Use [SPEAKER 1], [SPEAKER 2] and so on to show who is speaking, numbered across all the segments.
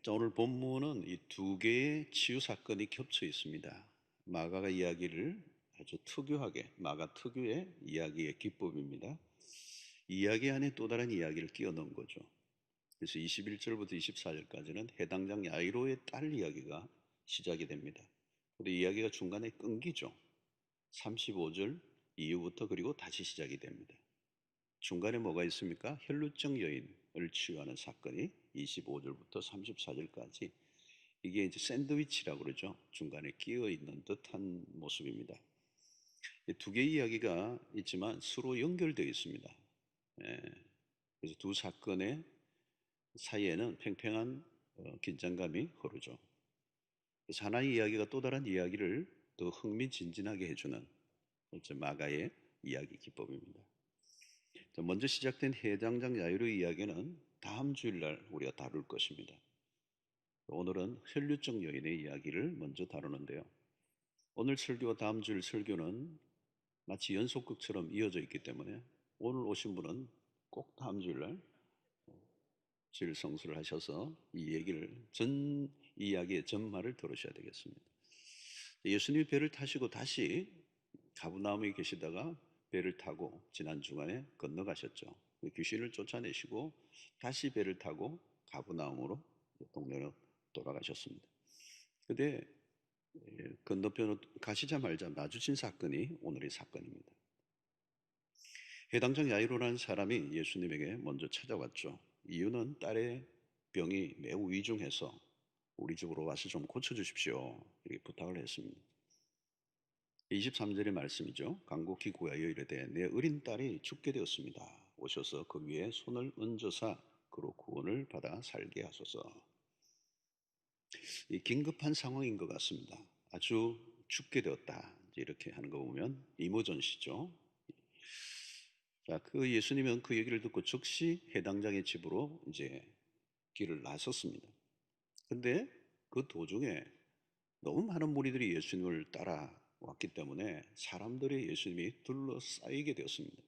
[SPEAKER 1] 자, 오늘 본문은 이 두 개의 치유 사건이 겹쳐 있습니다. 마가가 이야기를 아주 특유하게, 마가 특유의 이야기의 기법입니다. 이야기 안에 또 다른 이야기를 끼워 넣은 거죠. 그래서 21절부터 24절까지는 해당장 야이로의 딸 이야기가 시작이 됩니다. 근데 이야기가 중간에 끊기죠. 35절 이후부터 그리고 다시 시작이 됩니다. 중간에 뭐가 있습니까? 혈루증 여인을 치유하는 사건이 25절부터 34절까지 이게 이제 샌드위치라고 그러죠. 중간에 끼어 있는 듯한 모습입니다. 두 개의 이야기가 있지만 서로 연결되어 있습니다. 예, 그래서 두 사건의 사이에는 팽팽한 긴장감이 흐르죠. 그래서 하나의 이야기가 또 다른 이야기를 더 흥미진진하게 해주는 마가의 이야기 기법입니다. 먼저 시작된 해당장 야유로의 이야기는 다음 주일날 우리가 다룰 것입니다. 오늘은 혈류증 여인의 이야기를 먼저 다루는데요. 오늘 설교와 다음 주일 설교는 마치 연속극처럼 이어져 있기 때문에 오늘 오신 분은 꼭 다음 주일날 주일 성수를 하셔서 이 얘기를 전 이야기의 전말을 들으셔야 되겠습니다. 예수님이 배를 타시고 다시 가브나움에 계시다가 배를 타고 지난 주간에 건너가셨죠. 귀신을 쫓아내시고 다시 배를 타고 가브나움으로 동네로 돌아가셨습니다. 근데 건너편으로 가시자마자 마주친 사건이 오늘의 사건입니다. 해당장 야이로라는 사람이 예수님에게 먼저 찾아왔죠. 이유는 딸의 병이 매우 위중해서 우리 집으로 와서 좀 고쳐주십시오. 이렇게 부탁을 했습니다. 23절의 말씀이죠. 간곡히 구하여 이르되 내 어린 딸이 죽게 되었습니다. 오셔서 그 위에 손을 얹어사 그로 구원을 받아 살게 하소서. 이 긴급한 상황인 것 같습니다. 아주 죽게 되었다. 이렇게 하는 거 보면 이모전시죠. 자, 그 예수님은 그 얘기를 듣고 즉시 해당장의 집으로 이제 길을 나섰습니다. 근데 그 도중에 너무 많은 무리들이 예수님을 따라왔기 때문에 사람들의 예수님이 둘러싸이게 되었습니다.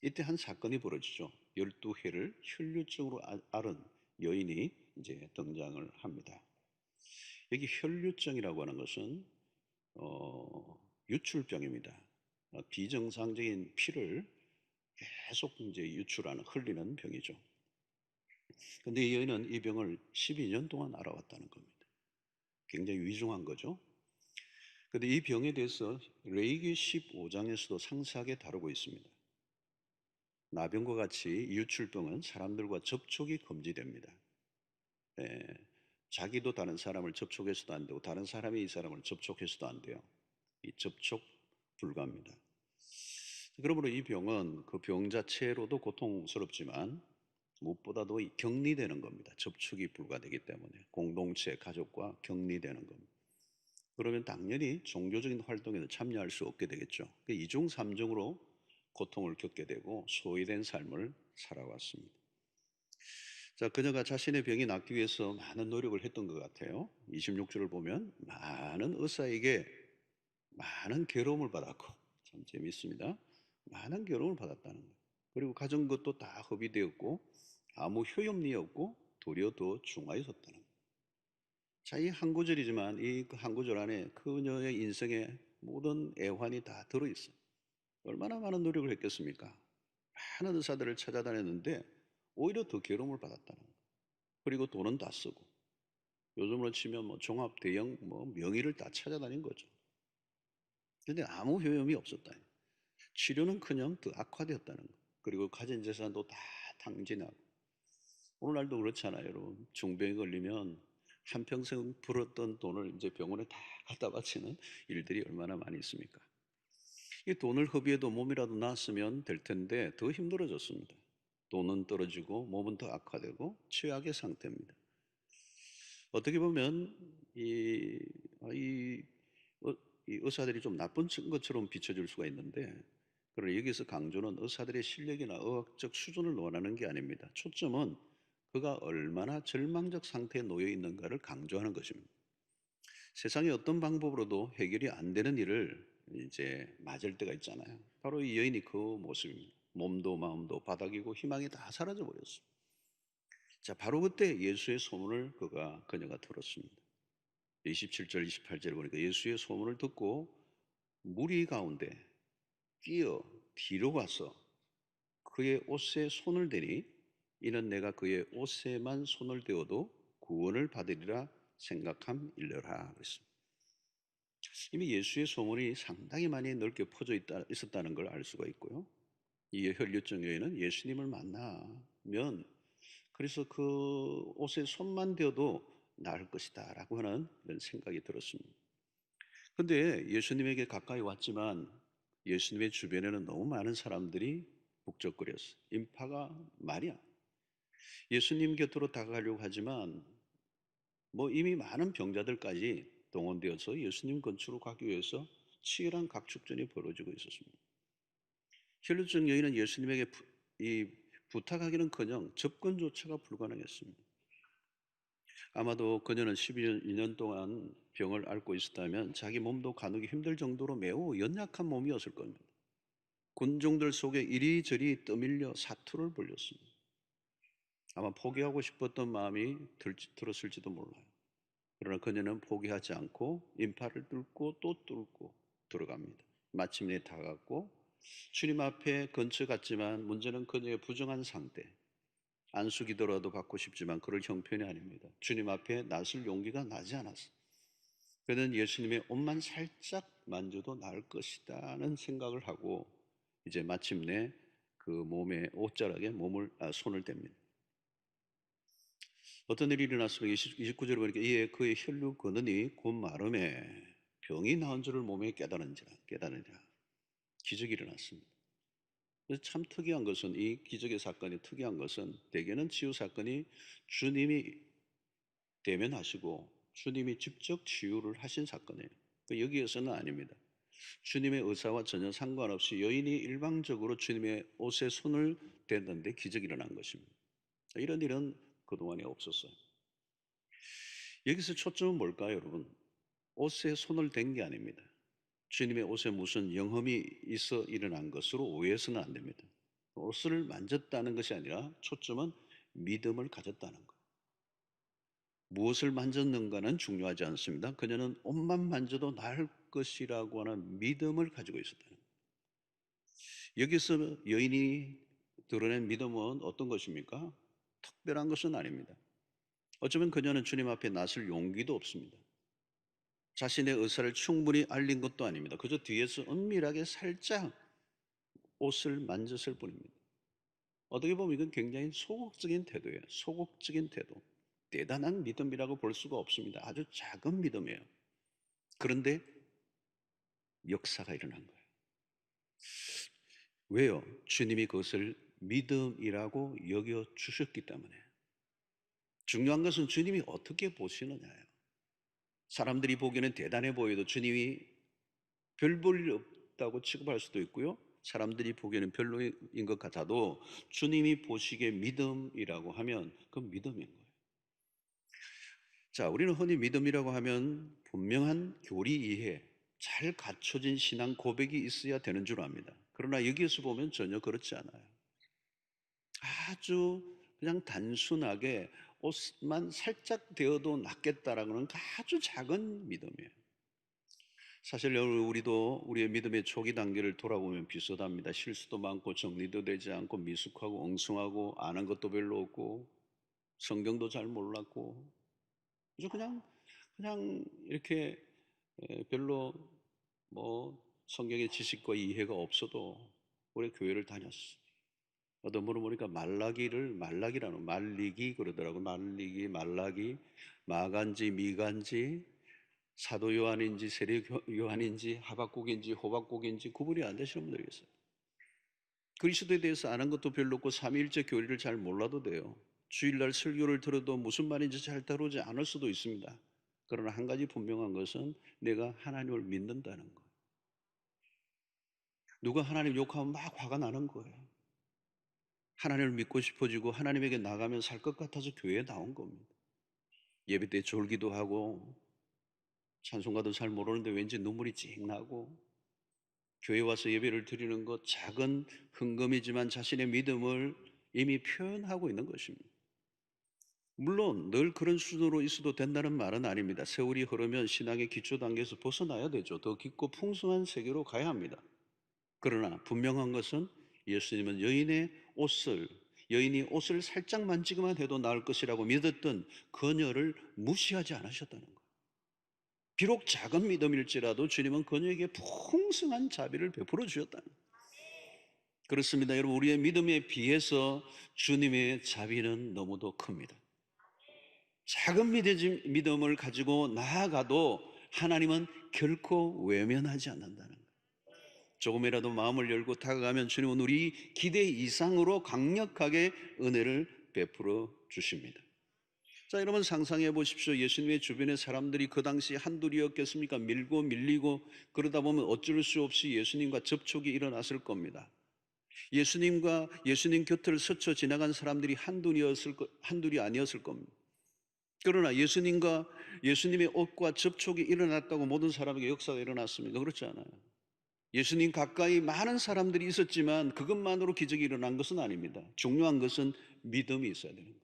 [SPEAKER 1] 이때 한 사건이 벌어지죠. 12해를 혈류증으로 앓은 여인이 이제 등장을 합니다. 여기 혈류증이라고 하는 것은 유출병입니다. 비정상적인 피를 계속 이제 유출하는 흘리는 병이죠. 근데 이 여인은 이 병을 12년 동안 앓아왔다는 겁니다. 굉장히 위중한 거죠. 근데 이 병에 대해서 레위기 15장에서도 상세하게 다루고 있습니다. 나병과 같이 유출병은 사람들과 접촉이 금지됩니다. 예, 자기도 다른 사람을 접촉해서도 안 되고 다른 사람이 이 사람을 접촉해서도 안 돼요. 이 접촉 불가입니다. 그러므로 이 병은 그 병 자체로도 고통스럽지만 무엇보다도 격리되는 겁니다. 접촉이 불가되기 때문에 공동체, 가족과 격리되는 겁니다. 그러면 당연히 종교적인 활동에도 참여할 수 없게 되겠죠. 이중 삼중으로 고통을 겪게 되고 소외된 삶을 살아왔습니다. 자, 그녀가 자신의 병이 낫기 위해서 많은 노력을 했던 것 같아요. 26절을 보면 많은 의사에게 많은 괴로움을 받았고, 참 재밌습니다. 많은 괴로움을 받았다는 거예요. 그리고 가진 것도 다 허비되었고 아무 효용이 없고 도리어 더 중하였었다는 거예요. 자, 이 한 구절이지만 이 한 구절 안에 그녀의 인생의 모든 애환이 다 들어있어요. 얼마나 많은 노력을 했겠습니까? 많은 의사들을 찾아다녔는데 오히려 더 괴로움을 받았다는 거예요. 그리고 돈은 다 쓰고 요즘으로 치면 뭐 종합 대형 뭐 명의를 다 찾아다닌 거죠. 근데 아무 효용이 없었다. 치료는커녕 더 악화되었다는 거. 그리고 가진 재산도 다 탕진하고. 오늘날도 그렇잖아요, 여러분. 중병에 걸리면 한평생 벌었던 돈을 이제 병원에 다 갖다 바치는 일들이 얼마나 많이 있습니까? 이 돈을 허비해도 몸이라도 나았으면 될 텐데 더 힘들어졌습니다. 돈은 떨어지고 몸은 더 악화되고 최악의 상태입니다. 어떻게 보면 이, 어, 이 의사들이 좀 나쁜 것처럼 비춰질 수가 있는데 그러나 여기서 강조는 의사들의 실력이나 의학적 수준을 원하는 게 아닙니다. 초점은 그가 얼마나 절망적 상태에 놓여 있는가를 강조하는 것입니다. 세상에 어떤 방법으로도 해결이 안 되는 일을 이제 맞을 때가 있잖아요. 바로 이 여인이 그 모습입니다. 몸도 마음도 바닥이고 희망이 다 사라져 버렸어요. 자, 바로 그때 예수의 소문을 그녀가 들었습니다. 27절, 28절에 보니까 예수의 소문을 듣고 무리 가운데 뛰어 뒤로 가서 그의 옷에 손을 대니 이는 내가 그의 옷에만 손을 대어도 구원을 받으리라 생각함일러라 그랬습니다. 이미 예수의 소문이 상당히 많이 넓게 있었다는 걸 알 수가 있고요. 이 혈류증 여인은 예수님을 만나면 그래서 그 옷에 손만 대어도 나을 것이다 라고 하는 이런 생각이 들었습니다. 그런데 예수님에게 가까이 왔지만 예수님의 주변에는 너무 많은 사람들이 북적거렸어요. 인파가 말이야. 예수님 곁으로 다가가려고 하지만 이미 많은 병자들까지 동원되어서 예수님 근처로 가기 위해서 치열한 각축전이 벌어지고 있었습니다. 혈루증 여인은 예수님에게 부탁하기는커녕 접근조차가 불가능했습니다. 아마도 그녀는 12년 동안 병을 앓고 있었다면 자기 몸도 가누기 힘들 정도로 매우 연약한 몸이었을 겁니다. 군종들 속에 이리저리 떠밀려 사투를 벌였습니다. 아마 포기하고 싶었던 마음이 들었을지도 몰라요. 그러나 그녀는 포기하지 않고 인파를 뚫고 또 뚫고 들어갑니다. 마침내 다가갔고 주님 앞에 근처 갔지만 문제는 그녀의 부정한 상태. 안수기도라도 받고 싶지만 그럴 형편이 아닙니다. 주님 앞에 나설 용기가 나지 않았어요. 그는 예수님의 옷만 살짝 만져도 나을 것이다는 생각을 하고 이제 마침내 그 몸의 옷자락에 손을 댑니다. 어떤 일이 일어났으면 29절에 보니까 이에 그의 혈류 거느니 곧 마름에 병이 나은 줄을 몸에 깨달은지라 기적이 일어났습니다. 그래서 참 특이한 것은 이 기적의 사건이 특이한 것은 대개는 치유 사건이 주님이 대면하시고 주님이 직접 치유를 하신 사건이에요. 여기에서는 아닙니다. 주님의 의사와 전혀 상관없이 여인이 일방적으로 주님의 옷에 손을 댔는데 기적이 일어난 것입니다. 이런 일은 그동안에 없었어요. 여기서 초점은 뭘까요, 여러분? 옷에 손을 댄 게 아닙니다. 주님의 옷에 무슨 영험이 있어 일어난 것으로 오해해서는 안 됩니다. 옷을 만졌다는 것이 아니라 초점은 믿음을 가졌다는 것. 무엇을 만졌는가는 중요하지 않습니다. 그녀는 옷만 만져도 나을 것이라고 하는 믿음을 가지고 있었다는 것. 여기서 여인이 드러낸 믿음은 어떤 것입니까? 특별한 것은 아닙니다. 어쩌면 그녀는 주님 앞에 나설 용기도 없습니다. 자신의 의사를 충분히 알린 것도 아닙니다. 그저 뒤에서 은밀하게 살짝 옷을 만졌을 뿐입니다. 어떻게 보면 이건 굉장히 소극적인 태도예요. 소극적인 태도. 대단한 믿음이라고 볼 수가 없습니다. 아주 작은 믿음이에요. 그런데 역사가 일어난 거예요. 왜요? 주님이 그것을 믿음이라고 여겨 주셨기 때문에. 중요한 것은 주님이 어떻게 보시느냐예요. 사람들이 보기에는 대단해 보여도 주님이 별 볼 일 없다고 취급할 수도 있고요. 사람들이 보기에는 별로인 것 같아도 주님이 보시기에 믿음이라고 하면 그건 믿음인 거예요. 자, 우리는 흔히 믿음이라고 하면 분명한 교리 이해, 잘 갖춰진 신앙 고백이 있어야 되는 줄 압니다. 그러나 여기에서 보면 전혀 그렇지 않아요. 아주 그냥 단순하게 옷만 살짝 되어도 낫겠다라는 아주 작은 믿음이에요. 사실 우리도 우리의 믿음의 초기 단계를 돌아보면 비슷합니다. 실수도 많고 정리도 되지 않고 미숙하고 엉성하고 아는 것도 별로 없고 성경도 잘 몰랐고 그래서 그냥 이렇게 별로 성경의 지식과 이해가 없어도 우리 교회를 다녔어요. 어떤 분은 보니까 말리기 그러더라고. 말라기, 마간지, 미간지, 사도 요한인지 세례 요한인지 하박국인지 호박국인지 구분이 안 되시는 분들이 있어요. 그리스도에 대해서 아는 것도 별로 없고 삼위일체 교리를 잘 몰라도 돼요. 주일날 설교를 들어도 무슨 말인지 잘 다루지 않을 수도 있습니다. 그러나 한 가지 분명한 것은 내가 하나님을 믿는다는 거예요. 누가 하나님 욕하면 막 화가 나는 거예요. 하나님을 믿고 싶어지고 하나님에게 나가면 살 것 같아서 교회에 나온 겁니다. 예배 때 졸기도 하고 찬송가도 잘 모르는데 왠지 눈물이 찡 나고 교회 와서 예배를 드리는 것 작은 흥금이지만 자신의 믿음을 이미 표현하고 있는 것입니다. 물론 늘 그런 수준으로 있어도 된다는 말은 아닙니다. 세월이 흐르면 신앙의 기초 단계에서 벗어나야 되죠. 더 깊고 풍성한 세계로 가야 합니다. 그러나 분명한 것은 예수님은 여인이 옷을 살짝 만지기만 해도 나을 것이라고 믿었던 그녀를 무시하지 않으셨다는 거예요. 비록 작은 믿음일지라도 주님은 그녀에게 풍성한 자비를 베풀어 주셨다는 거예요. 그렇습니다. 여러분, 우리의 믿음에 비해서 주님의 자비는 너무도 큽니다. 작은 믿음을 가지고 나아가도 하나님은 결코 외면하지 않는다는 거예요. 조금이라도 마음을 열고 다가가면 주님은 우리 기대 이상으로 강력하게 은혜를 베풀어 주십니다. 자, 여러분 상상해 보십시오. 예수님의 주변의 사람들이 그 당시 한둘이었겠습니까? 밀고 밀리고 그러다 보면 어쩔 수 없이 예수님과 접촉이 일어났을 겁니다. 예수님 곁을 스쳐 지나간 사람들이 한둘이 아니었을 겁니다. 그러나 예수님의 옷과 접촉이 일어났다고 모든 사람에게 역사가 일어났습니까? 그렇지 않아요. 예수님 가까이 많은 사람들이 있었지만 그것만으로 기적이 일어난 것은 아닙니다. 중요한 것은 믿음이 있어야 되는 거예요.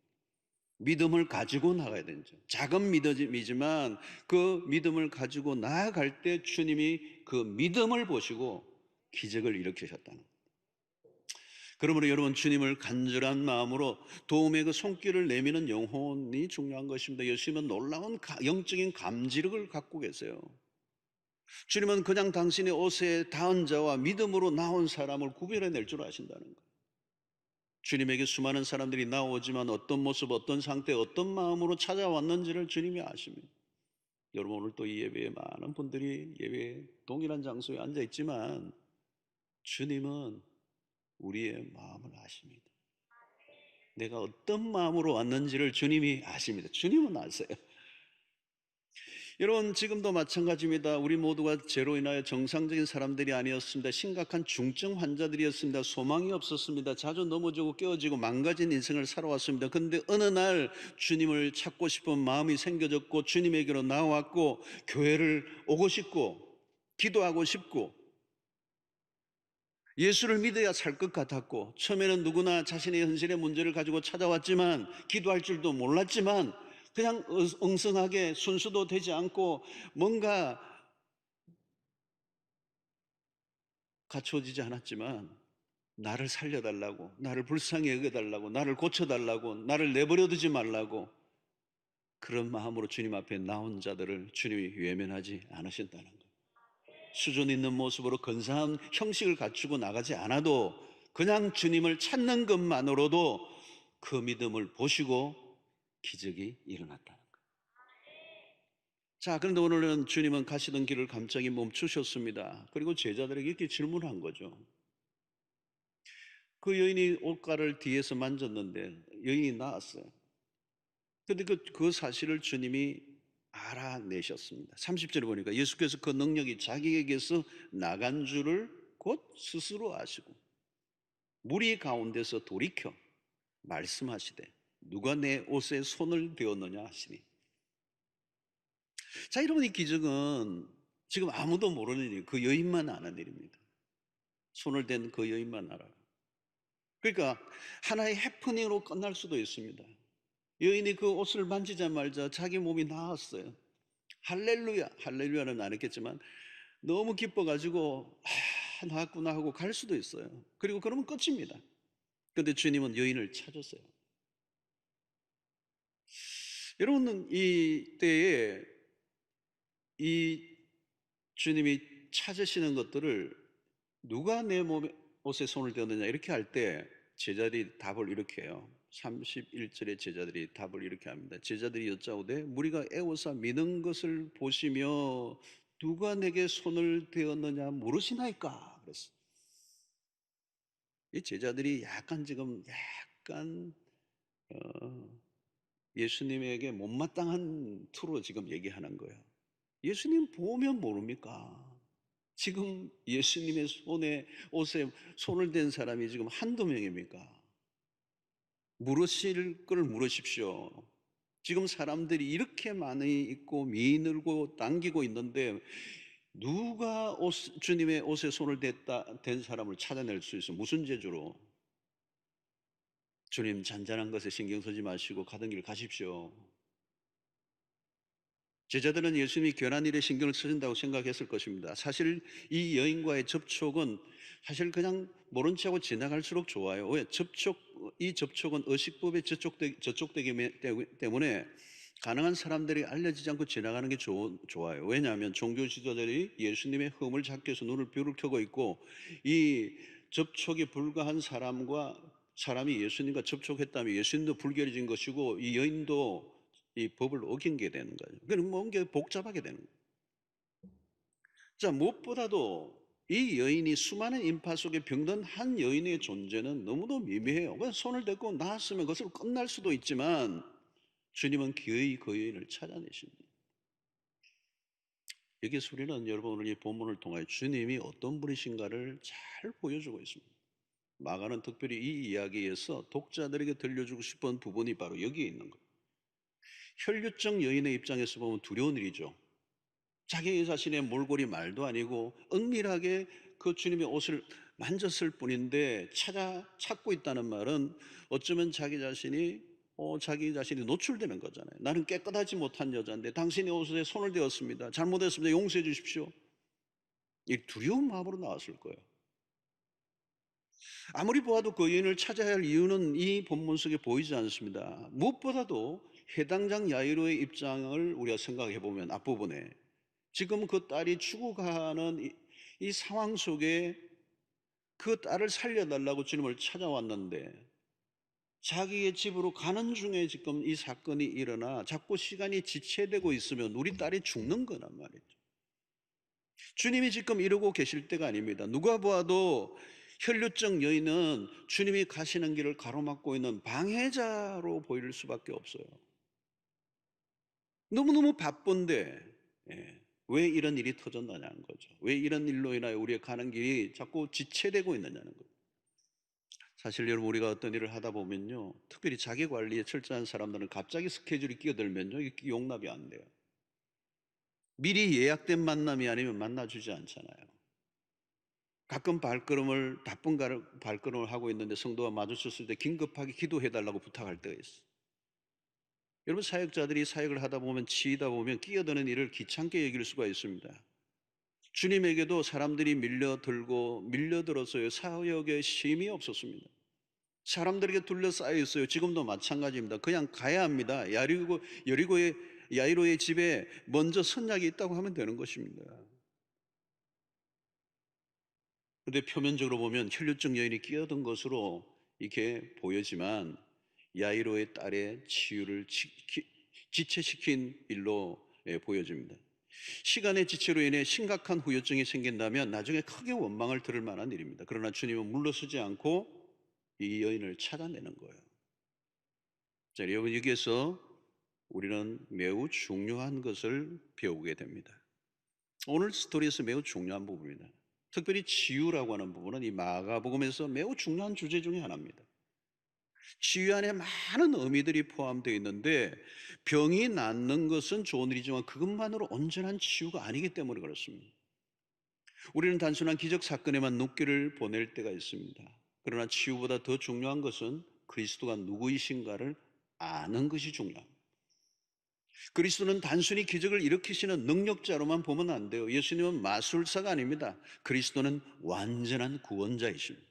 [SPEAKER 1] 믿음을 가지고 나가야 되죠. 작은 믿음이지만 그 믿음을 가지고 나아갈 때 주님이 그 믿음을 보시고 기적을 일으키셨다는 거예요. 그러므로 여러분, 주님을 간절한 마음으로 도움의 그 손길을 내미는 영혼이 중요한 것입니다. 예수님은 놀라운 영적인 감지력을 갖고 계세요. 주님은 그냥 당신의 옷에 닿은 자와 믿음으로 나온 사람을 구별해낼 줄 아신다는 거예요. 주님에게 수많은 사람들이 나오지만 어떤 모습, 어떤 상태, 어떤 마음으로 찾아왔는지를 주님이 아십니다. 여러분, 오늘 또 이 예배에 많은 분들이 예배에 동일한 장소에 앉아 있지만 주님은 우리의 마음을 아십니다. 내가 어떤 마음으로 왔는지를 주님이 아십니다. 주님은 아세요. 여러분, 지금도 마찬가지입니다. 우리 모두가 죄로 인하여 정상적인 사람들이 아니었습니다. 심각한 중증 환자들이었습니다. 소망이 없었습니다. 자주 넘어지고 깨어지고 망가진 인생을 살아왔습니다. 그런데 어느 날 주님을 찾고 싶은 마음이 생겨졌고 주님에게로 나왔고 교회를 오고 싶고 기도하고 싶고 예수를 믿어야 살 것 같았고, 처음에는 누구나 자신의 현실의 문제를 가지고 찾아왔지만 기도할 줄도 몰랐지만 그냥 엉성하게 순수도 되지 않고 뭔가 갖춰지지 않았지만 나를 살려달라고, 나를 불쌍히 여겨달라고, 나를 고쳐달라고, 나를 내버려두지 말라고 그런 마음으로 주님 앞에 나온 자들을 주님이 외면하지 않으신다는 거예요. 수준 있는 모습으로 근사한 형식을 갖추고 나가지 않아도 그냥 주님을 찾는 것만으로도 그 믿음을 보시고 기적이 일어났다는 거예요. 자, 그런데 오늘은 주님은 가시던 길을 갑자기 멈추셨습니다. 그리고 제자들에게 이렇게 질문한 거죠. 그 여인이 옷가를 뒤에서 만졌는데 여인이 나았어요. 그런데 그 사실을 주님이 알아내셨습니다. 30절에 보니까 예수께서 그 능력이 자기에게서 나간 줄을 곧 스스로 아시고 무리 가운데서 돌이켜 말씀하시되 누가 내 옷에 손을 대었느냐 하시니. 자, 여러분, 이 기적은 지금 아무도 모르는 일, 그 여인만 아는 일입니다. 손을 댄 그 여인만 알아요. 그러니까 하나의 해프닝으로 끝날 수도 있습니다. 여인이 그 옷을 만지자마자 자기 몸이 나았어요. 할렐루야, 할렐루야는 안 했겠지만 너무 기뻐가지고 나았구나 하고 갈 수도 있어요. 그리고 그러면 끝입니다. 그런데 주님은 여인을 찾았어요. 여러분은 이 때에 이 주님이 찾으시는 것들을 누가 내 옷에 손을 대었느냐 이렇게 할 때 제자들이 답을 이렇게 해요. 31절에 제자들이 답을 이렇게 합니다. 제자들이 여짜오되 무리가 애워서 미는 것을 보시며 누가 내게 손을 대었느냐 물으시나이까 그랬어요. 이 제자들이 약간 예수님에게 못마땅한 투로 지금 얘기하는 거예요. 예수님 보면 모릅니까? 지금 예수님의 옷에 손을 댄 사람이 지금 한두 명입니까? 물으실 걸 물으십시오. 지금 사람들이 이렇게 많이 있고 미늘고 당기고 있는데 누가 주님의 옷에 손을 댄 사람을 찾아낼 수 있어? 무슨 재주로? 주님, 잔잔한 것에 신경 쓰지 마시고 가던 길 가십시오. 제자들은 예수님이 괜한 일에 신경을 쓰신다고 생각했을 것입니다. 사실 이 여인과의 접촉은 사실 그냥 모른 척하고 지나갈수록 좋아요. 왜? 이 접촉은 의식법에 저촉되기 때문에 가능한 사람들이 알려지지 않고 지나가는 게 좋아요. 왜냐하면 종교 지도자들이 예수님의 흠을 잡기 위해서 눈을 뷰를 켜고 있고, 이 접촉이 불가한 사람이 예수님과 접촉했다면 예수님도 불결해진 것이고 이 여인도 이 법을 어긴 게 되는 거예요. 그럼 뭔가 복잡하게 되는 거예요. 자, 무엇보다도 이 여인이 수많은 인파 속에 병든 한 여인의 존재는 너무도 미미해요. 그래서 손을 대고 나았으면 그것으로 끝날 수도 있지만 주님은 기어이 그 여인을 찾아내십니다. 여기서 우리는 여러분 오늘 이 본문을 통해 주님이 어떤 분이신가를 잘 보여주고 있습니다. 마가는 특별히 이 이야기에서 독자들에게 들려주고 싶은 부분이 바로 여기에 있는 거예요. 혈류증 여인의 입장에서 보면 두려운 일이죠. 자기 자신의 몰골이 말도 아니고 은밀하게 그 주님의 옷을 만졌을 뿐인데 찾고 있다는 말은 어쩌면 자기 자신이 노출되는 거잖아요. 나는 깨끗하지 못한 여자인데 당신의 옷에 손을 대었습니다. 잘못했습니다. 용서해 주십시오. 이 두려운 마음으로 나왔을 거예요. 아무리 보아도 그 여인을 찾아야 할 이유는 이 본문 속에 보이지 않습니다. 무엇보다도 해당장 야이로의 입장을 우리가 생각해 보면 앞부분에 지금 그 딸이 죽어가는 이 상황 속에 그 딸을 살려달라고 주님을 찾아왔는데 자기의 집으로 가는 중에 지금 이 사건이 일어나 자꾸 시간이 지체되고 있으면 우리 딸이 죽는 거란 말이죠. 주님이 지금 이러고 계실 때가 아닙니다. 누가 보아도 혈류증 여인은 주님이 가시는 길을 가로막고 있는 방해자로 보일 수밖에 없어요. 너무너무 바쁜데 왜 이런 일이 터졌느냐는 거죠. 왜 이런 일로 인하여 우리의 가는 길이 자꾸 지체되고 있느냐는 거죠. 사실 여러분 우리가 어떤 일을 하다 보면요, 특별히 자기 관리에 철저한 사람들은 갑자기 스케줄이 끼어들면요 이게 용납이 안 돼요. 미리 예약된 만남이 아니면 만나주지 않잖아요. 가끔 바쁜 발걸음을 하고 있는데 성도가 마주쳤을 때 긴급하게 기도해달라고 부탁할 때가 있어요. 여러분 사역자들이 사역을 하다 보면 치이다 보면 끼어드는 일을 귀찮게 여길 수가 있습니다. 주님에게도 사람들이 밀려들어서요 사역에 쉼이 없었습니다. 사람들에게 둘러싸여 있어요. 지금도 마찬가지입니다. 그냥 가야 합니다. 야이로의 집에 먼저 선약이 있다고 하면 되는 것입니다. 그런데 표면적으로 보면 혈류증 여인이 끼어든 것으로 이렇게 보여지만 야이로의 딸의 치유를 지체시킨 일로 보여집니다. 시간의 지체로 인해 심각한 후유증이 생긴다면 나중에 크게 원망을 들을 만한 일입니다. 그러나 주님은 물러서지 않고 이 여인을 찾아내는 거예요. 자, 여러분 여기에서 우리는 매우 중요한 것을 배우게 됩니다. 오늘 스토리에서 매우 중요한 부분입니다. 특별히 치유라고 하는 부분은 이 마가복음에서 매우 중요한 주제 중에 하나입니다. 치유 안에 많은 의미들이 포함되어 있는데 병이 낫는 것은 좋은 일이지만 그것만으로 온전한 치유가 아니기 때문에 그렇습니다. 우리는 단순한 기적 사건에만 눈길을 보낼 때가 있습니다. 그러나 치유보다 더 중요한 것은 그리스도가 누구이신가를 아는 것이 중요합니다. 그리스도는 단순히 기적을 일으키시는 능력자로만 보면 안 돼요. 예수님은 마술사가 아닙니다. 그리스도는 완전한 구원자이십니다.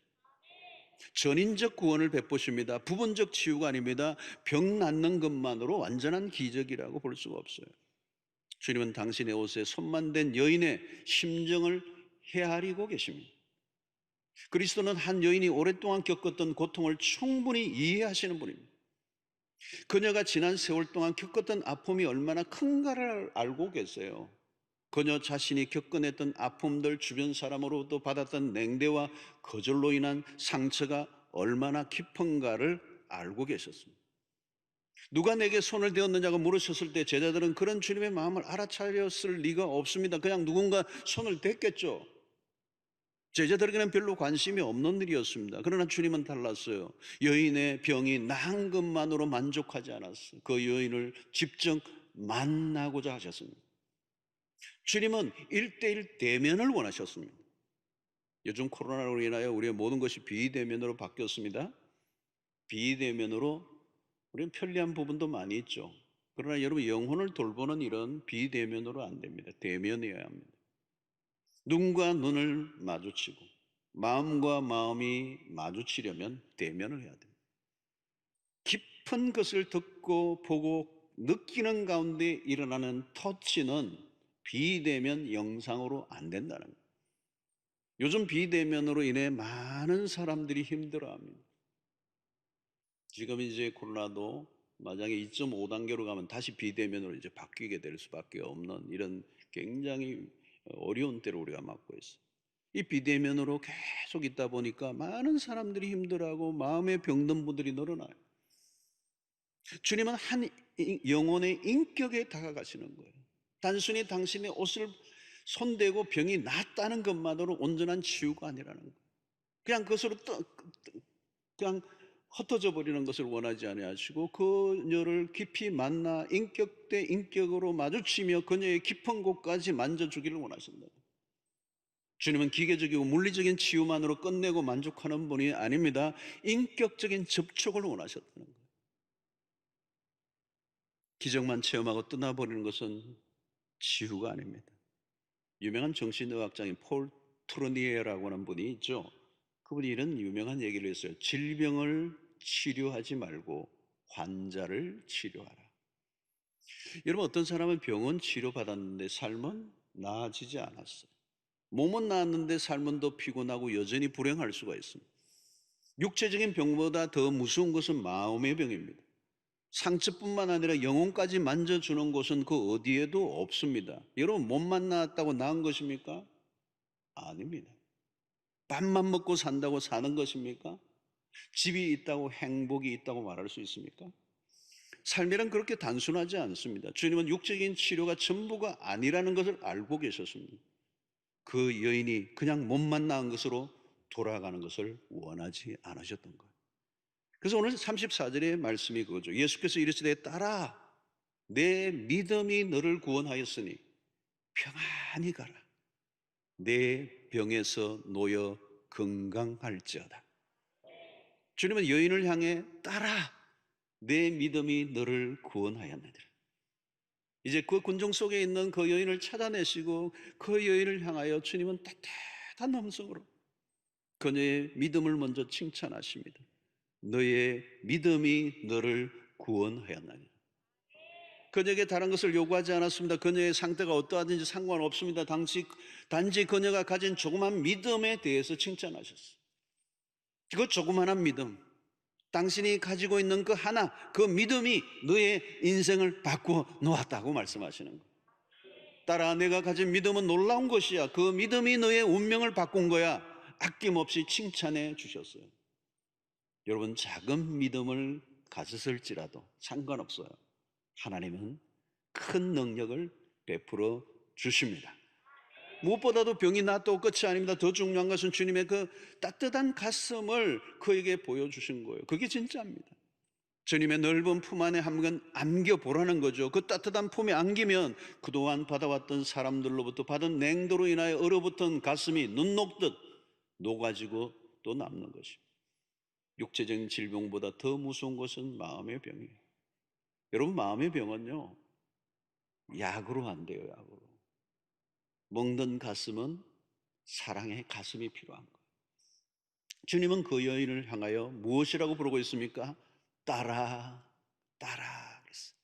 [SPEAKER 1] 전인적 구원을 베푸십니다. 부분적 치유가 아닙니다. 병 낫는 것만으로 완전한 기적이라고 볼 수가 없어요. 주님은 당신의 옷에 손만 댄 여인의 심정을 헤아리고 계십니다. 그리스도는 한 여인이 오랫동안 겪었던 고통을 충분히 이해하시는 분입니다. 그녀가 지난 세월 동안 겪었던 아픔이 얼마나 큰가를 알고 계세요. 그녀 자신이 겪어냈던 아픔들, 주변 사람으로부터 받았던 냉대와 거절로 인한 상처가 얼마나 깊은가를 알고 계셨습니다. 누가 내게 손을 대었느냐고 물으셨을 때 제자들은 그런 주님의 마음을 알아차렸을 리가 없습니다. 그냥 누군가 손을 댔겠죠. 제자들에게는 별로 관심이 없는 일이었습니다. 그러나 주님은 달랐어요. 여인의 병이 나은 것만으로 만족하지 않았어요. 그 여인을 직접 만나고자 하셨습니다. 주님은 1:1 대면을 원하셨습니다. 요즘 코로나로 인하여 우리의 모든 것이 비대면으로 바뀌었습니다. 비대면으로 우리는 편리한 부분도 많이 있죠. 그러나 여러분, 영혼을 돌보는 일은 비대면으로 안 됩니다. 대면이어야 합니다. 눈과 눈을 마주치고 마음과 마음이 마주치려면 대면을 해야 됩니다. 깊은 것을 듣고 보고 느끼는 가운데 일어나는 터치는 비대면 영상으로 안 된다는 거예요. 요즘 비대면으로 인해 많은 사람들이 힘들어합니다. 지금 이제 코로나도 만약에 2.5단계로 가면 다시 비대면으로 이제 바뀌게 될 수밖에 없는 이런 굉장히 어려운 때를 우리가 맞고 있어요. 이 비대면으로 계속 있다 보니까 많은 사람들이 힘들어하고 마음에 병든 분들이 늘어나요. 주님은 한 영혼의 인격에 다가가시는 거예요. 단순히 당신의 옷을 손대고 병이 낫다는 것만으로 온전한 치유가 아니라는 거예요. 그냥 그것으로 그냥 흩어져 버리는 것을 원하지 아니하시고 그녀를 깊이 만나 인격 대 인격으로 마주치며 그녀의 깊은 곳까지 만져주기를 원하신다. 주님은 기계적이고 물리적인 치유만으로 끝내고 만족하는 분이 아닙니다. 인격적인 접촉을 원하셨다는 거예요. 기적만 체험하고 떠나버리는 것은 치유가 아닙니다. 유명한 정신의학자인 폴 트루니에라고 하는 분이 있죠. 그분이 이런 유명한 얘기를 했어요. 질병을 치료하지 말고 환자를 치료하라. 여러분, 어떤 사람은 병원 치료받았는데 삶은 나아지지 않았어요. 몸은 나았는데 삶은 더 피곤하고 여전히 불행할 수가 있습니다. 육체적인 병보다 더 무서운 것은 마음의 병입니다. 상처뿐만 아니라 영혼까지 만져주는 곳은 그 어디에도 없습니다. 여러분, 몸만 나았다고 나은 것입니까? 아닙니다. 밥만 먹고 산다고 사는 것입니까? 집이 있다고 행복이 있다고 말할 수 있습니까? 삶이란 그렇게 단순하지 않습니다. 주님은 육적인 치료가 전부가 아니라는 것을 알고 계셨습니다. 그 여인이 그냥 몸만 나은 것으로 돌아가는 것을 원하지 않으셨던 거예요. 그래서 오늘 34절의 말씀이 그거죠. 예수께서 이르시되 따라 내 믿음이 너를 구원하였으니 평안히 가라. 내 병에서 놓여 건강할지어다. 주님은 여인을 향해 따라 내 믿음이 너를 구원하였느니라. 이제 그 군중 속에 있는 그 여인을 찾아내시고 그 여인을 향하여 주님은 따뜻한 음성으로 그녀의 믿음을 먼저 칭찬하십니다. 너의 믿음이 너를 구원하였나니. 그녀에게 다른 것을 요구하지 않았습니다. 그녀의 상태가 어떠하든지 상관없습니다. 단지 그녀가 가진 조그만 믿음에 대해서 칭찬하셨어요. 그 조그만한 믿음, 당신이 가지고 있는 그 하나, 그 믿음이 너의 인생을 바꾸어 놓았다고 말씀하시는 거예요. 따라 내가 가진 믿음은 놀라운 것이야. 그 믿음이 너의 운명을 바꾼 거야. 아낌없이 칭찬해 주셨어요. 여러분, 작은 믿음을 가졌을지라도 상관없어요. 하나님은 큰 능력을 베풀어 주십니다. 무엇보다도 병이 낫다고 끝이 아닙니다. 더 중요한 것은 주님의 그 따뜻한 가슴을 그에게 보여주신 거예요. 그게 진짜입니다. 주님의 넓은 품 안에 한번 안겨보라는 거죠. 그 따뜻한 품에 안기면 그동안 받아왔던 사람들로부터 받은 냉도로 인하여 얼어붙은 가슴이 눈 녹듯 녹아지고 또 남는 것입니다. 육체적인 질병보다 더 무서운 것은 마음의 병이에요. 여러분, 마음의 병은요, 약으로 안 돼요. 약으로. 먹는 가슴은 사랑의 가슴이 필요한 거예요. 주님은 그 여인을 향하여 무엇이라고 부르고 있습니까? 따라 따라 그랬어요.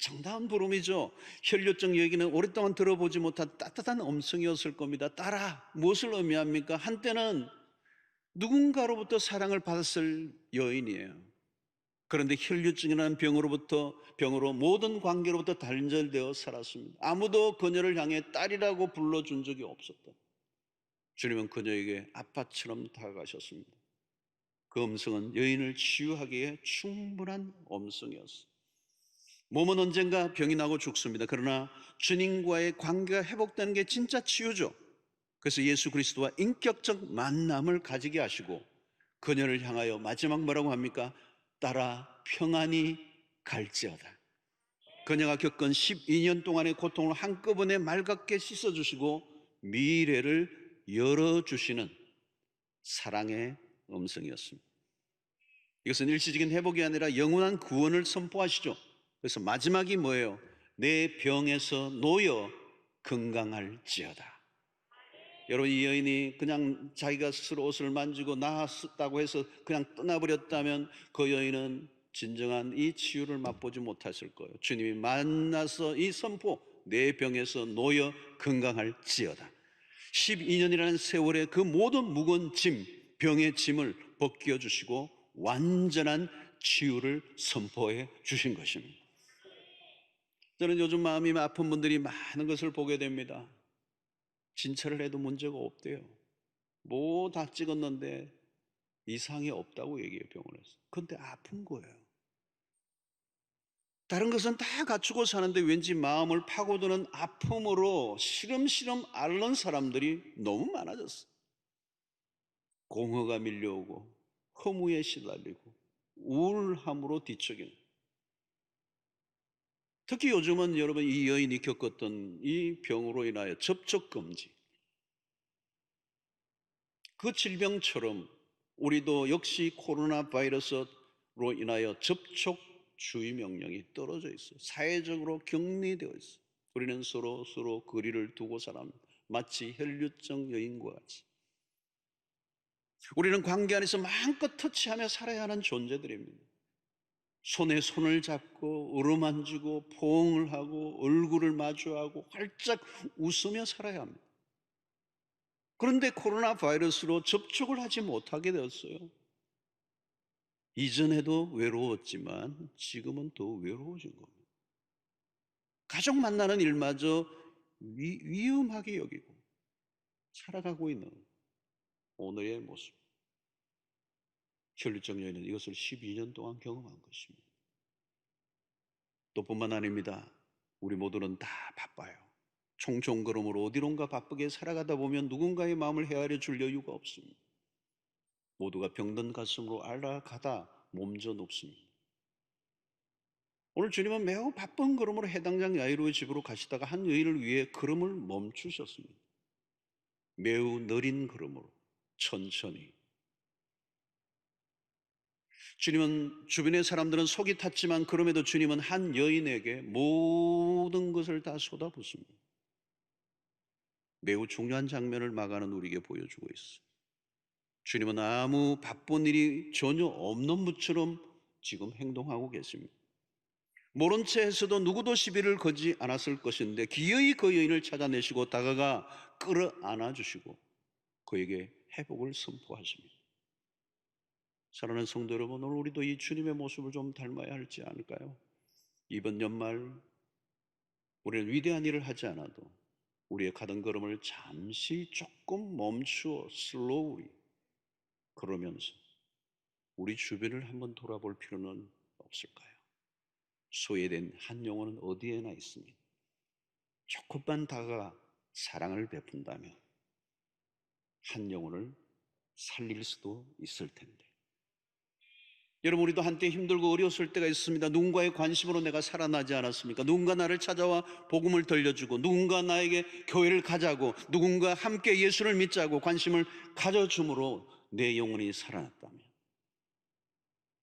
[SPEAKER 1] 정다운 부름이죠. 혈류증 얘기는 오랫동안 들어보지 못한 따뜻한 음성이었을 겁니다. 따라, 무엇을 의미합니까? 한때는 누군가로부터 사랑을 받았을 여인이에요. 그런데 혈류증이라는 병으로 모든 관계로부터 단절되어 살았습니다. 아무도 그녀를 향해 딸이라고 불러준 적이 없었다. 주님은 그녀에게 아빠처럼 다가가셨습니다. 그 음성은 여인을 치유하기에 충분한 음성이었어요. 몸은 언젠가 병이 나고 죽습니다. 그러나 주님과의 관계가 회복되는 게 진짜 치유죠. 그래서 예수 그리스도와 인격적 만남을 가지게 하시고 그녀를 향하여 마지막 뭐라고 합니까? 따라 평안히 갈지어다. 그녀가 겪은 12년 동안의 고통을 한꺼번에 맑게 씻어주시고 미래를 열어주시는 사랑의 음성이었습니다. 이것은 일시적인 회복이 아니라 영원한 구원을 선포하시죠. 그래서 마지막이 뭐예요? 내 병에서 놓여 건강할지어다. 여러분, 이 여인이 그냥 자기가 스스로 옷을 만지고 나았다고 해서 그냥 떠나버렸다면 그 여인은 진정한 이 치유를 맛보지 못했을 거예요. 주님이 만나서 이 선포, 내 병에서 놓여 건강할지어다. 12년이라는 세월에 그 모든 무거운 짐, 병의 짐을 벗겨 주시고 완전한 치유를 선포해 주신 것입니다. 저는 요즘 마음이 아픈 분들이 많은 것을 보게 됩니다. 진찰을 해도 문제가 없대요. 뭐 다 찍었는데 이상이 없다고 얘기해요, 병원에서. 근데 아픈 거예요. 다른 것은 다 갖추고 사는데 왠지 마음을 파고드는 아픔으로 시름시름 앓는 사람들이 너무 많아졌어. 공허가 밀려오고 허무에 시달리고 우울함으로 뒤척이는. 특히 요즘은 여러분, 이 여인이 겪었던 이 병으로 인하여 접촉 금지, 그 질병처럼 우리도 역시 코로나 바이러스로 인하여 접촉 주의 명령이 떨어져 있어요. 사회적으로 격리되어 있어요. 우리는 서로 거리를 두고 살아갑니다. 마치 혈류증 여인과 같이. 우리는 관계 안에서 마음껏 터치하며 살아야 하는 존재들입니다. 손에 손을 잡고 어루만지고 포옹을 하고 얼굴을 마주하고 활짝 웃으며 살아야 합니다. 그런데 코로나 바이러스로 접촉을 하지 못하게 되었어요. 이전에도 외로웠지만 지금은 더 외로워진 겁니다. 가족 만나는 일마저 위험하게 여기고 살아가고 있는 오늘의 모습. 혈류증 여인은 이것을 12년 동안 경험한 것입니다. 또 뿐만 아닙니다. 우리 모두는 다 바빠요. 총총걸음으로 어디론가 바쁘게 살아가다 보면 누군가의 마음을 헤아려 줄 여유가 없습니다. 모두가 병든 가슴으로 알아가다 몸져 눕습니다. 오늘 주님은 매우 바쁜 걸음으로 해당장 야이로의 집으로 가시다가 한 여인을 위해 걸음을 멈추셨습니다. 매우 느린 걸음으로 천천히. 주님은, 주변의 사람들은 속이 탔지만 그럼에도 주님은 한 여인에게 모든 것을 다 쏟아붓습니다. 매우 중요한 장면을 마가는 우리에게 보여주고 있어요. 주님은 아무 바쁜 일이 전혀 없는 분처럼 지금 행동하고 계십니다. 모른 채 해서도 누구도 시비를 걸지 않았을 것인데 기어이 그 여인을 찾아내시고 다가가 끌어안아 주시고 그에게 회복을 선포하십니다. 사랑하는 성도 여러분, 오늘 우리도 이 주님의 모습을 좀 닮아야 할지 않을까요? 이번 연말 우리는 위대한 일을 하지 않아도 우리의 가던 걸음을 잠시 조금 멈추어 슬로우리 그러면서 우리 주변을 한번 돌아볼 필요는 없을까요? 소외된 한 영혼은 어디에나 있습니다. 조금만 다가가 사랑을 베푼다면 한 영혼을 살릴 수도 있을 텐데. 여러분, 우리도 한때 힘들고 어려웠을 때가 있습니다. 누군가의 관심으로 내가 살아나지 않았습니까? 누군가 나를 찾아와 복음을 들려주고, 누군가 나에게 교회를 가자고, 누군가 함께 예수를 믿자고 관심을 가져줌으로 내 영혼이 살아났다면,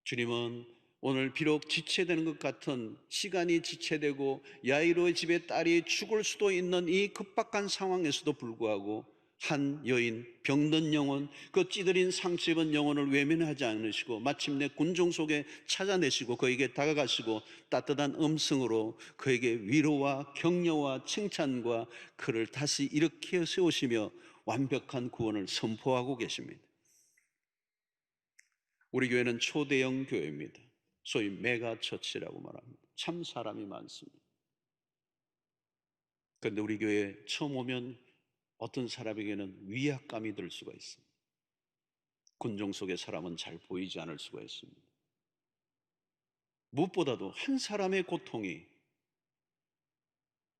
[SPEAKER 1] 주님은 오늘 비록 지체되는 것 같은, 시간이 지체되고 야이로의 집에 딸이 죽을 수도 있는 이 급박한 상황에서도 불구하고 한 여인, 병든 영혼, 그 찌들인 상처 입은 영혼을 외면하지 않으시고 마침내 군중 속에 찾아내시고 그에게 다가가시고 따뜻한 음성으로 그에게 위로와 격려와 칭찬과 그를 다시 일으켜 세우시며 완벽한 구원을 선포하고 계십니다. 우리 교회는 초대형 교회입니다. 소위 메가처치라고 말합니다. 참 사람이 많습니다. 그런데 우리 교회에 처음 오면 어떤 사람에게는 위압감이 들 수가 있습니다. 군중 속의 사람은 잘 보이지 않을 수가 있습니다. 무엇보다도 한 사람의 고통이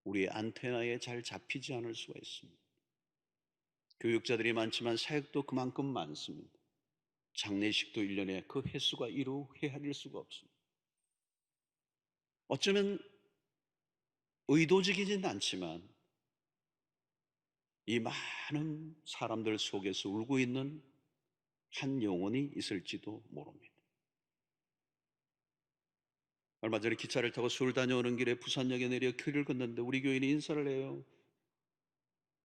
[SPEAKER 1] 우리의 안테나에 잘 잡히지 않을 수가 있습니다. 교육자들이 많지만 사역도 그만큼 많습니다. 장례식도 1년에 그 횟수가 이루 헤아릴 수가 없습니다. 어쩌면 의도적이진 않지만 이 많은 사람들 속에서 울고 있는 한 영혼이 있을지도 모릅니다. 얼마 전에 기차를 타고 서울 다녀오는 길에 부산역에 내려 길을 걷는데 우리 교인이 인사를 해요.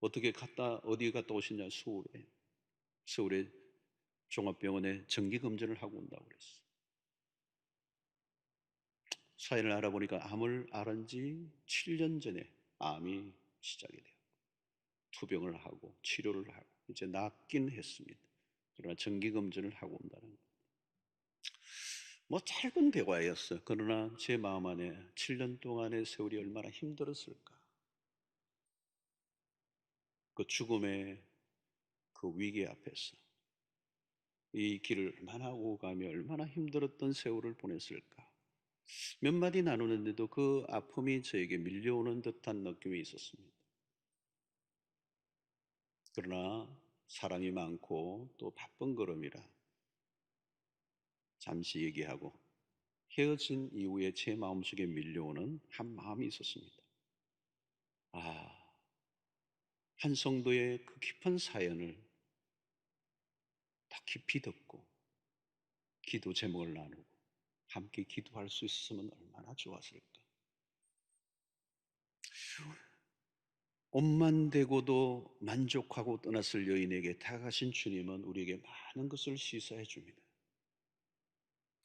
[SPEAKER 1] 어디 갔다 오시냐? 서울에 종합병원에 정기검진을 하고 온다고 그랬어. 사연을 알아보니까 암을 앓은 지 7년 전에 암이 시작이 돼요. 투병을 하고 치료를 하고 이제 낫긴 했습니다. 그러나 정기검진을 하고 온다는 거. 뭐 짧은 대화였어요. 그러나 제 마음 안에 7년 동안의 세월이 얼마나 힘들었을까. 그 죽음의 그 위기 앞에서 이 길을 얼마나 오가며 얼마나 힘들었던 세월을 보냈을까. 몇 마디 나누는데도 그 아픔이 저에게 밀려오는 듯한 느낌이 있었습니다. 그러나 사람이 많고 또 바쁜 걸음이라 잠시 얘기하고 헤어진 이후에 제 마음속에 밀려오는 한 마음이 있었습니다. 한 성도의 그 깊은 사연을 더 깊이 듣고 기도 제목을 나누고 함께 기도할 수 있으면 얼마나 좋았을까. 옷만 대고도 만족하고 떠났을 여인에게 다가가신 주님은 우리에게 많은 것을 시사해 줍니다.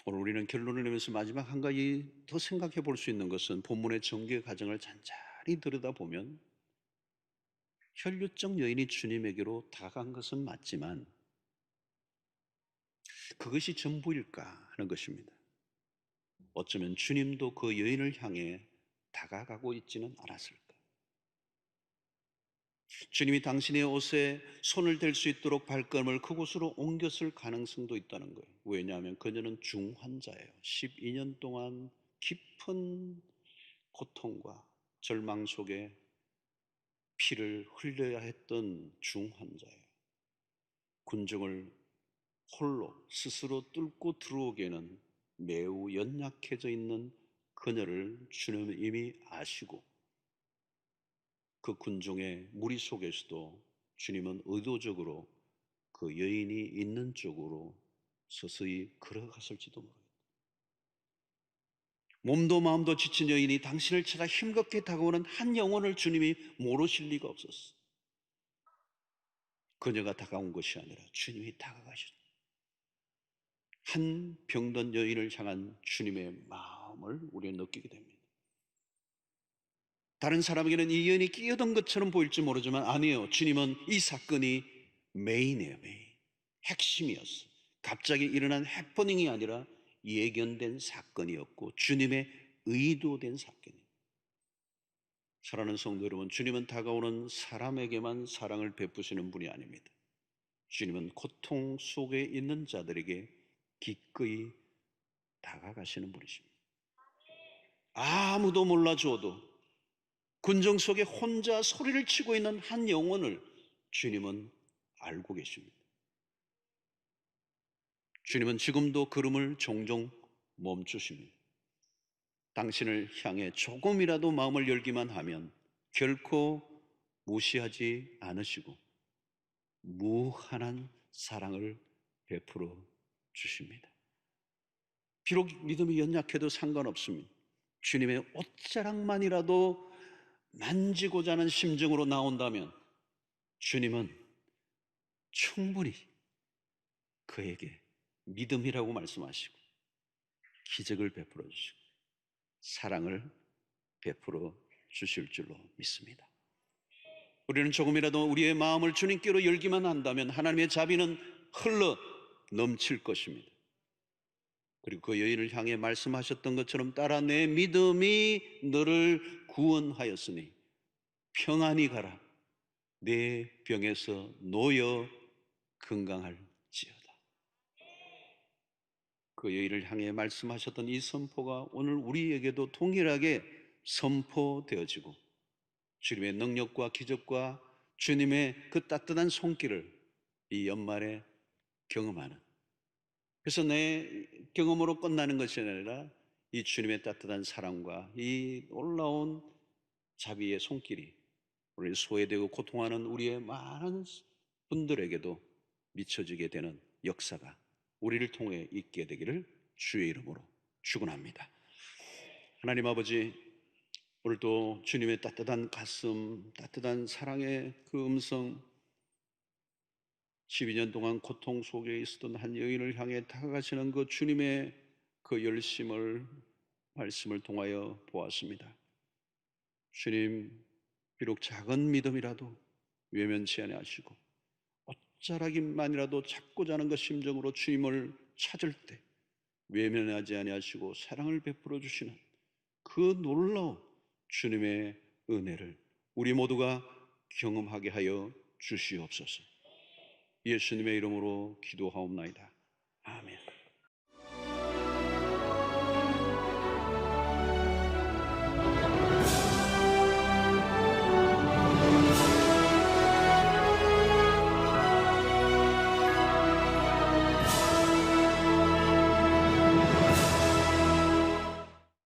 [SPEAKER 1] 오늘 우리는 결론을 내면서 마지막 한 가지 더 생각해 볼 수 있는 것은 본문의 전개 과정을 잔잔히 들여다보면 혈류증 여인이 주님에게로 다가간 것은 맞지만 그것이 전부일까 하는 것입니다. 어쩌면 주님도 그 여인을 향해 다가가고 있지는 않았을까. 주님이 당신의 옷에 손을 댈 수 있도록 발걸음을 그곳으로 옮겼을 가능성도 있다는 거예요. 왜냐하면 그녀는 중환자예요. 12년 동안 깊은 고통과 절망 속에 피를 흘려야 했던 중환자예요. 군중을 홀로 스스로 뚫고 들어오기에는 매우 연약해져 있는 그녀를 주님은 이미 아시고 그 군중의 무리 속에서도 주님은 의도적으로 그 여인이 있는 쪽으로 서서히 걸어갔을지도 모르겠다. 몸도 마음도 지친 여인이 당신을 찾아 힘겹게 다가오는 한 영혼을 주님이 모르실 리가 없었어. 그녀가 다가온 것이 아니라 주님이 다가가셨다. 한 병든 여인을 향한 주님의 마음을 우리는 느끼게 됩니다. 다른 사람에게는 이 여인이 끼어든 것처럼 보일지 모르지만 아니에요. 주님은 이 사건이 메인이에요. 메인. 핵심이었어요. 갑자기 일어난 해퍼닝이 아니라 예견된 사건이었고 주님의 의도된 사건이에요. 사랑하는 성도 여러분, 주님은 다가오는 사람에게만 사랑을 베푸시는 분이 아닙니다. 주님은 고통 속에 있는 자들에게 기꺼이 다가가시는 분이십니다. 아무도 몰라줘도 군정 속에 혼자 소리를 치고 있는 한 영혼을 주님은 알고 계십니다. 주님은 지금도 걸음을 종종 멈추십니다. 당신을 향해 조금이라도 마음을 열기만 하면 결코 무시하지 않으시고 무한한 사랑을 베풀어 주십니다. 비록 믿음이 연약해도 상관없습니다. 주님의 옷자락만이라도 만지고자 하는 심정으로 나온다면 주님은 충분히 그에게 믿음이라고 말씀하시고 기적을 베풀어 주시고 사랑을 베풀어 주실 줄로 믿습니다. 우리는 조금이라도 우리의 마음을 주님께로 열기만 한다면 하나님의 자비는 흘러 넘칠 것입니다. 그리고 그 여인을 향해 말씀하셨던 것처럼 따라 내 믿음이 너를 구원하였으니 평안히 가라. 내 병에서 놓여 건강할지어다. 그 여인을 향해 말씀하셨던 이 선포가 오늘 우리에게도 동일하게 선포되어지고 주님의 능력과 기적과 주님의 그 따뜻한 손길을 이 연말에 경험하는, 그래서 내 경험으로 끝나는 것이 아니라 이 주님의 따뜻한 사랑과 이 놀라운 자비의 손길이 우리 소외되고 고통하는 우리의 많은 분들에게도 미쳐지게 되는 역사가 우리를 통해 있게 되기를 주의 이름으로 축원합니다. 하나님 아버지, 오늘도 주님의 따뜻한 가슴, 따뜻한 사랑의 그 음성, 12년 동안 고통 속에 있었던 한 여인을 향해 다가가시는 그 주님의 그 열심을 말씀을 통하여 보았습니다. 주님, 비록 작은 믿음이라도 외면치 아니하시고 옷자락만이라도 찾고자 하는 그 심정으로 주님을 찾을 때 외면하지 아니하시고 사랑을 베풀어 주시는 그 놀라운 주님의 은혜를 우리 모두가 경험하게 하여 주시옵소서. 예수님의 이름으로 기도하옵나이다. 아멘.